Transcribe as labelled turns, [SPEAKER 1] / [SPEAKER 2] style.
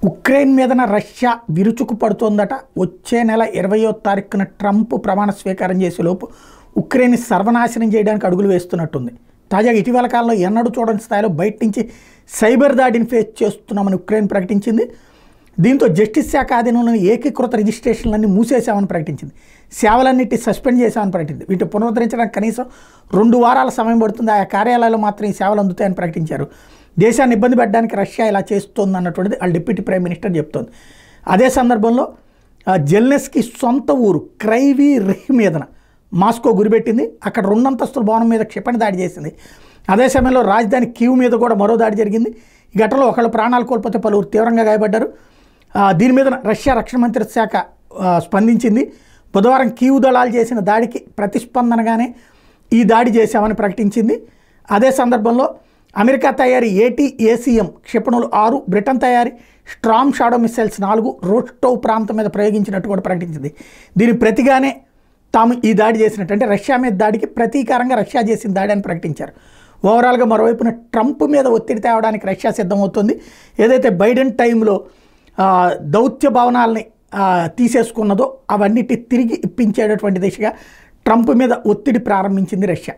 [SPEAKER 1] Ukraine మీదన Russia విరుచుకు పడుతోందట. వచ్చే నెల 20వ తారీఖున ట్రంప్ ప్రమాణ స్వీకారం చేసేలోపు ఉక్రెయిన్ సర్వనాశనం చేయడానికి అడుగులు వేస్తున్నట్టుంది. తాజాగా ఇటీవల కాలంలో ఎన్నడూ చూడని స్థాయిలో బయట నుంచి సైబర్ దాడిని ఫేస్ చేస్తున్నామని ఉక్రెయిన్ ప్రకటించింది. దీంతో జస్టిస్ శాఖ ఆధీనంలోని ఏకీకృత రిజిస్ట్రేషన్లన్నీ మూసేశామని ప్రకటించింది. సేవలన్నిటి సస్పెండ్ చేశామని ప్రకటించింది. వీటిని పునరుద్ధరించడానికి కనీసం 2 వారాల సమయం పడుతుంది. ఆయా కార్యాలయాల్లో మాత్రం ఈ సేవలు అందుతాయని ప్రకటించారు. దేశాన్ని ఇబ్బంది పెట్టడానికి రష్యా ఇలా చేస్తోంది అన్నటువంటిది వాళ్ళ డిప్యూటీ ప్రైమ్ మినిస్టర్ చెప్తోంది. అదే సందర్భంలో జెలెన్స్కీ సొంత ఊరు క్రైవీ రిహ్ మీదన మాస్కో గురిపెట్టింది. అక్కడ 2 అంతస్తుల భవనం మీద క్షిపణి దాడి చేసింది. అదే సమయంలో రాజధాని కీవ్ మీద కూడా మరో దాడి జరిగింది. ఈ ఘటనలో ఒకళ్ళు ప్రాణాలు కోల్పోతే పలువురు తీవ్రంగా గాయపడ్డారు. దీని మీద రష్యా రక్షణ మంత్రిత్వ శాఖ స్పందించింది. బుధవారం కీవ్ దళాలు చేసిన దాడికి ప్రతిస్పందనగానే ఈ దాడి చేశామని ప్రకటించింది. అదే సందర్భంలో అమెరికా తయారీ ATACM క్షిపణులు 6, బ్రిటన్ తయారీ స్ట్రామ్ షాడో మిసైల్స్ 4 రోస్టోవ్ ప్రాంతం మీద ప్రయోగించినట్టు కూడా ప్రకటించింది. దీని ప్రతిగానే తాము ఈ దాడి చేసినట్టు, అంటే రష్యా మీద దాడికి ప్రతీకారంగా రష్యా చేసిన దాడి అని ప్రకటించారు. ఓవరాల్గా మరోవైపున ట్రంప్ మీద ఒత్తిడి తేవడానికి రష్యా సిద్ధమవుతుంది. ఏదైతే బైడెన్ టైంలో దౌత్య భవనాలని తీసేసుకున్నదో అవన్నిటి తిరిగి ఇప్పించేటటువంటి దిశగా ట్రంప్ మీద ఒత్తిడి ప్రారంభించింది రష్యా.